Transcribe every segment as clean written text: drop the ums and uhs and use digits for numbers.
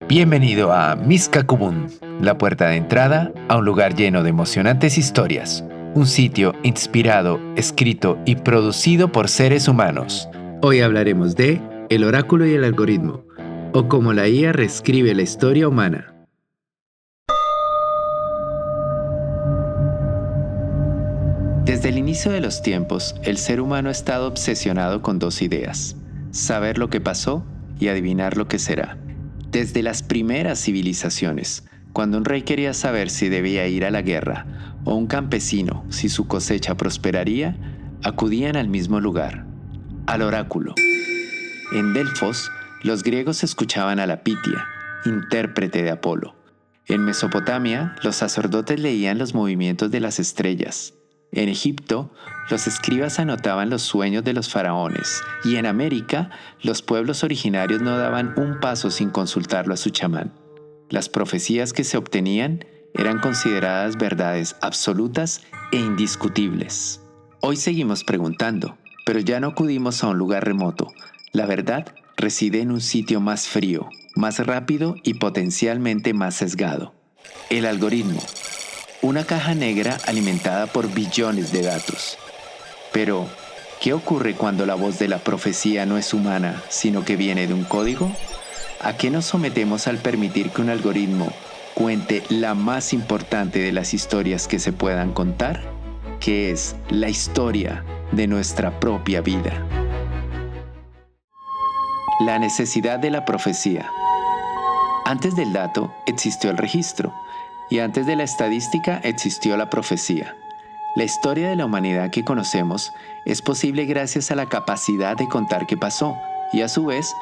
Bienvenido a Miskakubun, la puerta de entrada a un lugar lleno de emocionantes historias. Un sitio inspirado, escrito y producido por seres humanos. Hoy hablaremos de el oráculo y el algoritmo, o cómo la IA reescribe la historia humana. Desde el inicio de los tiempos, el ser humano ha estado obsesionado con dos ideas: saber lo que pasó y adivinar lo que será. Desde las primeras civilizaciones, cuando un rey quería saber si debía ir a la guerra, o un campesino si su cosecha prosperaría, acudían al mismo lugar, al oráculo. En Delfos, los griegos escuchaban a la Pitia, intérprete de Apolo. En Mesopotamia, los sacerdotes leían los movimientos de las estrellas. En Egipto, los escribas anotaban los sueños de los faraones, y en América, los pueblos originarios no daban un paso sin consultarlo a su chamán. Las profecías que se obtenían eran consideradas verdades absolutas e indiscutibles. Hoy seguimos preguntando, pero ya no acudimos a un lugar remoto. La verdad reside en un sitio más frío, más rápido y potencialmente más sesgado: el algoritmo. Una caja negra alimentada por billones de datos. Pero, ¿qué ocurre cuando la voz de la profecía no es humana, sino que viene de un código? ¿A qué nos sometemos al permitir que un algoritmo cuente la más importante de las historias que se puedan contar? Que es la historia de nuestra propia vida. La necesidad de la profecía. Antes del dato existió el registro, y antes de la estadística existió la profecía. La historia de la humanidad que conocemos es posible gracias a la capacidad de contar qué pasó, y a su vez,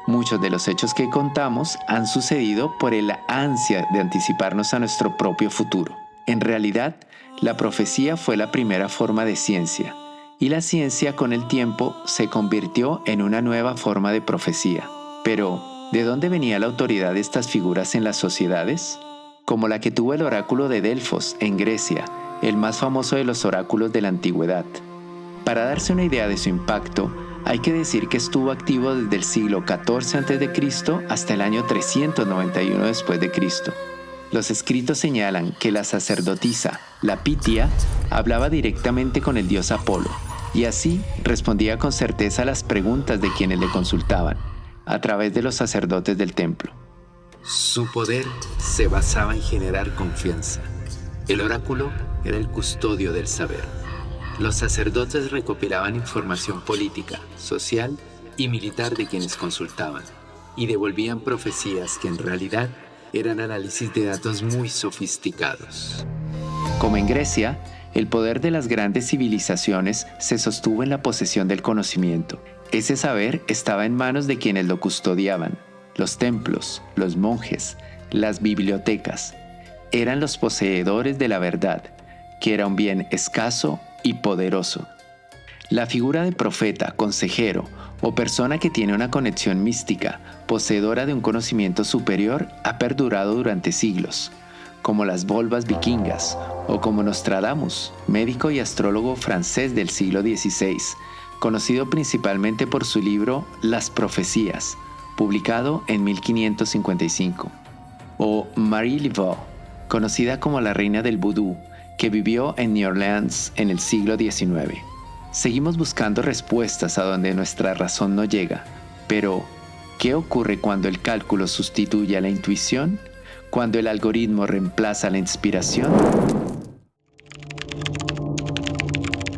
muchos de los hechos que contamos han sucedido por el ansia de anticiparnos a nuestro propio futuro. En realidad, la profecía fue la primera forma de ciencia, y la ciencia con el tiempo se convirtió en una nueva forma de profecía. Pero, ¿de dónde venía la autoridad de estas figuras en las sociedades? Como la que tuvo el oráculo de Delfos en Grecia, el más famoso de los oráculos de la antigüedad. Para darse una idea de su impacto, hay que decir que estuvo activo desde el siglo XIV a.C. hasta el año 391 después de Cristo. Los escritos señalan que la sacerdotisa, la Pitia, hablaba directamente con el dios Apolo, y así respondía con certeza a las preguntas de quienes le consultaban, a través de los sacerdotes del templo. Su poder se basaba en generar confianza. El oráculo era el custodio del saber. Los sacerdotes recopilaban información política, social y militar de quienes consultaban, y devolvían profecías que en realidad eran análisis de datos muy sofisticados. Como en Grecia, el poder de las grandes civilizaciones se sostuvo en la posesión del conocimiento. Ese saber estaba en manos de quienes lo custodiaban. Los templos, los monjes, las bibliotecas eran los poseedores de la verdad, que era un bien escaso y poderoso. La figura de profeta, consejero o persona que tiene una conexión mística, poseedora de un conocimiento superior, ha perdurado durante siglos, como las volvas vikingas o como Nostradamus, médico y astrólogo francés del siglo XVI, conocido principalmente por su libro Las Profecías, publicado en 1555, o Marie Laveau, conocida como la reina del vudú, que vivió en New Orleans en el siglo XIX. Seguimos buscando respuestas a donde nuestra razón no llega, pero ¿qué ocurre cuando el cálculo sustituye a la intuición? ¿Cuando el algoritmo reemplaza la inspiración?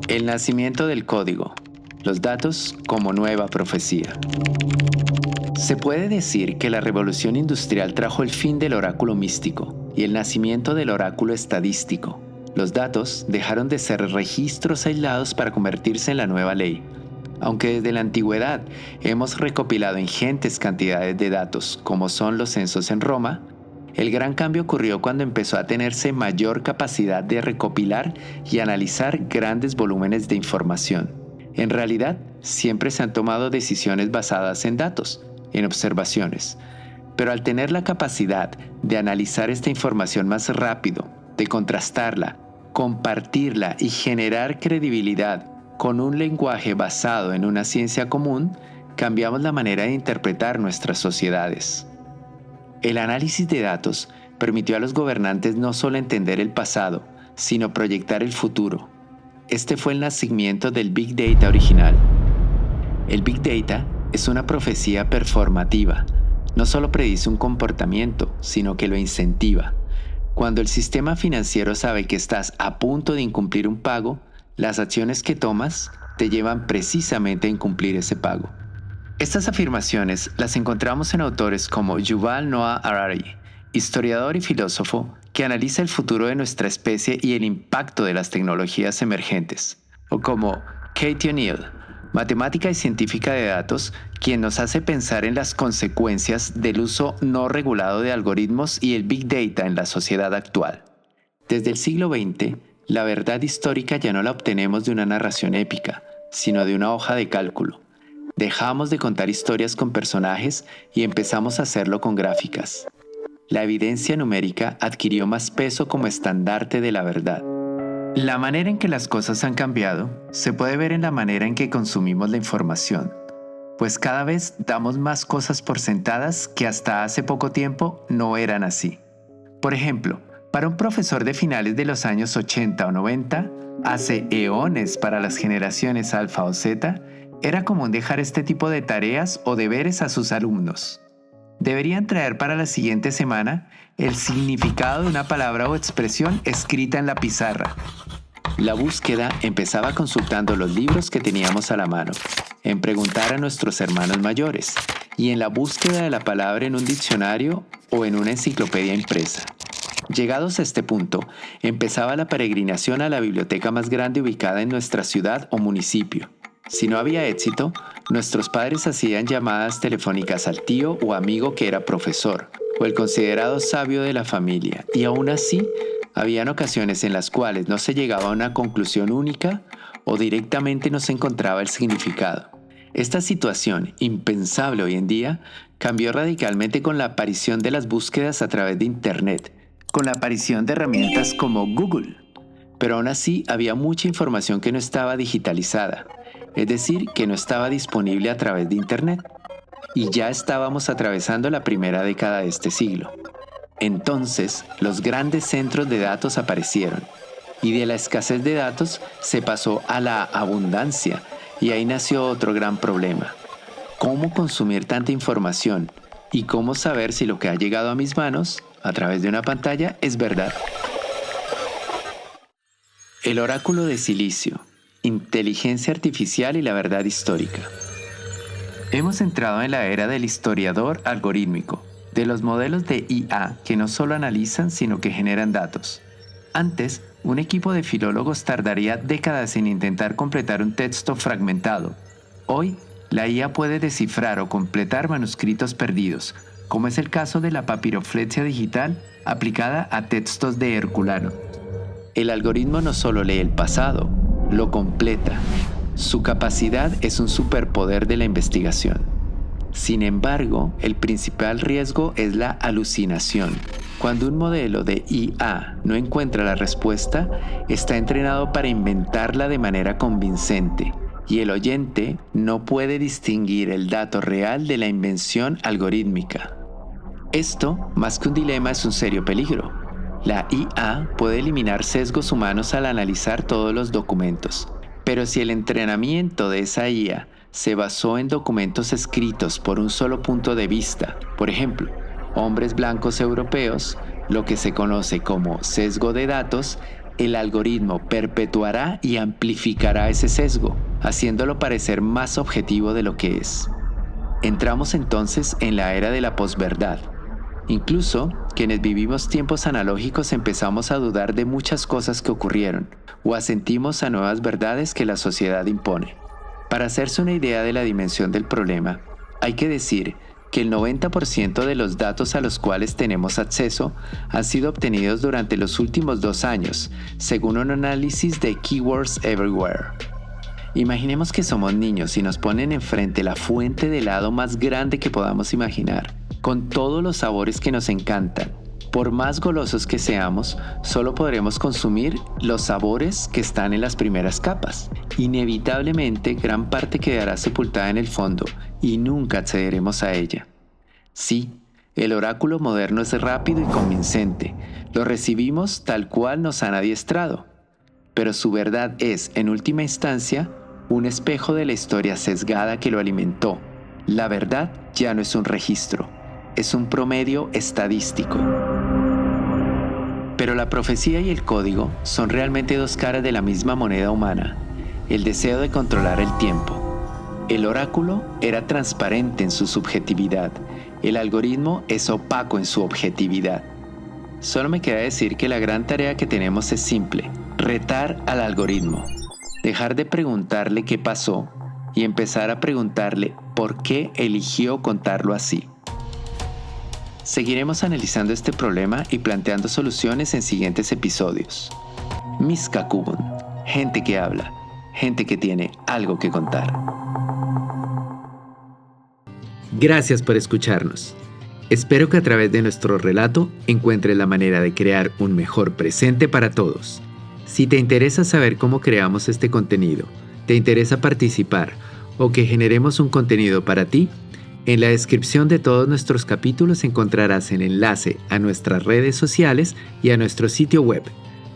El nacimiento del código. Los datos como nueva profecía. Se puede decir que la revolución industrial trajo el fin del oráculo místico y el nacimiento del oráculo estadístico. Los datos dejaron de ser registros aislados para convertirse en la nueva ley. Aunque desde la antigüedad hemos recopilado ingentes cantidades de datos, como son los censos en Roma, el gran cambio ocurrió cuando empezó a tenerse mayor capacidad de recopilar y analizar grandes volúmenes de información. En realidad, siempre se han tomado decisiones basadas en datos, en observaciones, pero al tener la capacidad de analizar esta información más rápido, de contrastarla, compartirla y generar credibilidad con un lenguaje basado en una ciencia común, cambiamos la manera de interpretar nuestras sociedades. El análisis de datos permitió a los gobernantes no solo entender el pasado, sino proyectar el futuro. Este fue el nacimiento del Big Data original. El Big Data es una profecía performativa. No solo predice un comportamiento, sino que lo incentiva. Cuando el sistema financiero sabe que estás a punto de incumplir un pago, las acciones que tomas te llevan precisamente a incumplir ese pago. Estas afirmaciones las encontramos en autores como Yuval Noah Harari, historiador y filósofo que analiza el futuro de nuestra especie y el impacto de las tecnologías emergentes, o como Katie O'Neill, matemática y científica de datos, quien nos hace pensar en las consecuencias del uso no regulado de algoritmos y el Big Data en la sociedad actual. Desde el siglo XX, la verdad histórica ya no la obtenemos de una narración épica, sino de una hoja de cálculo. Dejamos de contar historias con personajes y empezamos a hacerlo con gráficas. La evidencia numérica adquirió más peso como estandarte de la verdad. La manera en que las cosas han cambiado se puede ver en la manera en que consumimos la información, pues cada vez damos más cosas por sentadas que hasta hace poco tiempo no eran así. Por ejemplo, para un profesor de finales de los años 80 o 90, hace eones para las generaciones alfa o zeta, era común dejar este tipo de tareas o deberes a sus alumnos. Deberían traer para la siguiente semana el significado de una palabra o expresión escrita en la pizarra. La búsqueda empezaba consultando los libros que teníamos a la mano, en preguntar a nuestros hermanos mayores y en la búsqueda de la palabra en un diccionario o en una enciclopedia impresa. Llegados a este punto, empezaba la peregrinación a la biblioteca más grande ubicada en nuestra ciudad o municipio. Si no había éxito, nuestros padres hacían llamadas telefónicas al tío o amigo que era profesor, o el considerado sabio de la familia, y aún así, habían ocasiones en las cuales no se llegaba a una conclusión única o directamente no se encontraba el significado. Esta situación, impensable hoy en día, cambió radicalmente con la aparición de las búsquedas a través de Internet, con la aparición de herramientas como Google. Pero aún así había mucha información que no estaba digitalizada, es decir, que no estaba disponible a través de Internet. Y ya estábamos atravesando la primera década de este siglo. Entonces, los grandes centros de datos aparecieron, y de la escasez de datos se pasó a la abundancia, y ahí nació otro gran problema. ¿Cómo consumir tanta información? ¿Y cómo saber si lo que ha llegado a mis manos, a través de una pantalla, es verdad? El oráculo de Silicio, inteligencia artificial y la verdad histórica. Hemos entrado en la era del historiador algorítmico, de los modelos de IA que no solo analizan, sino que generan datos. Antes, un equipo de filólogos tardaría décadas en intentar completar un texto fragmentado. Hoy, la IA puede descifrar o completar manuscritos perdidos, como es el caso de la papiroflexia digital aplicada a textos de Herculano. El algoritmo no solo lee el pasado, lo completa. Su capacidad es un superpoder de la investigación. Sin embargo, el principal riesgo es la alucinación. Cuando un modelo de IA no encuentra la respuesta, está entrenado para inventarla de manera convincente, y el oyente no puede distinguir el dato real de la invención algorítmica. Esto, más que un dilema, es un serio peligro. La IA puede eliminar sesgos humanos al analizar todos los documentos, pero si el entrenamiento de esa IA se basó en documentos escritos por un solo punto de vista, por ejemplo, hombres blancos europeos, lo que se conoce como sesgo de datos, el algoritmo perpetuará y amplificará ese sesgo, haciéndolo parecer más objetivo de lo que es. Entramos entonces en la era de la posverdad. Incluso, quienes vivimos tiempos analógicos empezamos a dudar de muchas cosas que ocurrieron, o asentimos a nuevas verdades que la sociedad impone. Para hacerse una idea de la dimensión del problema, hay que decir que el 90% de los datos a los cuales tenemos acceso han sido obtenidos durante los últimos 2 años, según un análisis de Keywords Everywhere. Imaginemos que somos niños y nos ponen enfrente la fuente de helado más grande que podamos imaginar, con todos los sabores que nos encantan. Por más golosos que seamos, solo podremos consumir los sabores que están en las primeras capas. Inevitablemente, gran parte quedará sepultada en el fondo y nunca accederemos a ella. Sí, El oráculo moderno es rápido y convincente. Lo recibimos tal cual nos han adiestrado. Pero su verdad es, en última instancia, un espejo de la historia sesgada que lo alimentó. La verdad ya no es un registro, es un promedio estadístico. Pero la profecía y el código son realmente dos caras de la misma moneda humana, el deseo de controlar el tiempo. El oráculo era transparente en su subjetividad, el algoritmo es opaco en su objetividad. Solo me queda decir que la gran tarea que tenemos es simple: retar al algoritmo, dejar de preguntarle qué pasó y empezar a preguntarle por qué eligió contarlo así. Seguiremos analizando este problema y planteando soluciones en siguientes episodios. Miskakubun, gente que habla, gente que tiene algo que contar. Gracias por escucharnos. Espero que a través de nuestro relato encuentres la manera de crear un mejor presente para todos. Si te interesa saber cómo creamos este contenido, te interesa participar o que generemos un contenido para ti, en la descripción de todos nuestros capítulos encontrarás el enlace a nuestras redes sociales y a nuestro sitio web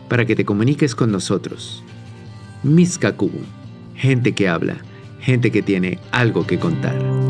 para que te comuniques con nosotros. Miskakubun, gente que habla, gente que tiene algo que contar.